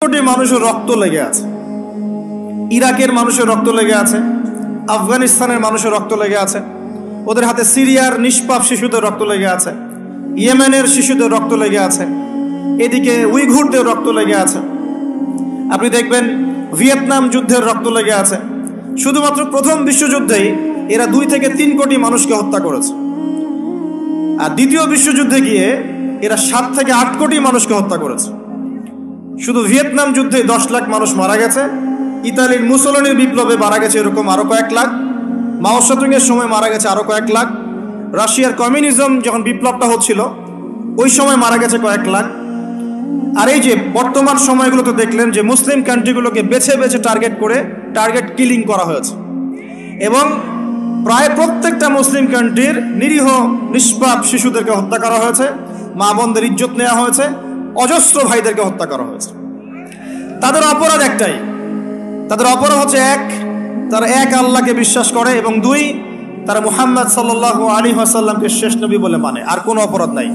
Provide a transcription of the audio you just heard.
কোটি মানুষের রক্ত লেগে আছে। ইরাকের মানুষের রক্ত লেগে আছে, আফগানিস্তানের মানুষের রক্ত লেগে আছে, ওদের হাতে সিরিয়ার নিষ্পাপ শিশুদের রক্ত লেগে আছে, ইয়েমেনের শিশুদের রক্ত লেগে আছে, এদিকে উইঘুরদের রক্ত লেগে আছে। আপনি দেখবেন ভিয়েতনাম যুদ্ধের রক্ত লেগে আছে। শুধুমাত্র প্রথম বিশ্বযুদ্ধেই এরা 2 থেকে 3 কোটি মানুষকে হত্যা করেছে, আর দ্বিতীয় বিশ্বযুদ্ধে গিয়ে এরা 7 থেকে 8 কোটি মানুষকে হত্যা করেছে। শুধু ভিয়েতনাম যুদ্ধে 10 লাখ মানুষ মারা গেছে, ইতালির মুসোলিনির বিপ্লবে মারা গেছে এরকম আরো কয়েক লাখ, মাও সেতুংয়ের সময় মারা গেছে আরো কয়েক লাখ, রাশিয়ার কমিউনিজম যখন বিপ্লবটা হচ্ছিল ওই সময় মারা গেছে কয়েক লাখ। আর এই যে বর্তমান সময়গুলোতে দেখলেন যে মুসলিম কান্ট্রিগুলোকে বেছে বেছে টার্গেট কিলিং করা হয়েছে, এবং প্রায় প্রত্যেকটা মুসলিম কান্ট্রির নিরীহ নিষ্পাপ শিশুদেরকে হত্যা করা হয়েছে, মা বোনদের ইজ্জত নেওয়া হয়েছে, অজস্র ভাইদেরকে হত্যা করা হয়েছে। তাদের অপরাধ একটাই, তাদের অপরাধ হচ্ছে তারা এক আল্লাহকে বিশ্বাস করে, এবং 2 তারা মুহাম্মদ সাল্লাল্লাহু আলাইহি ওয়াসাল্লামকে শেষ নবী বলে মানে, আর কোনো অপরাধ নাই।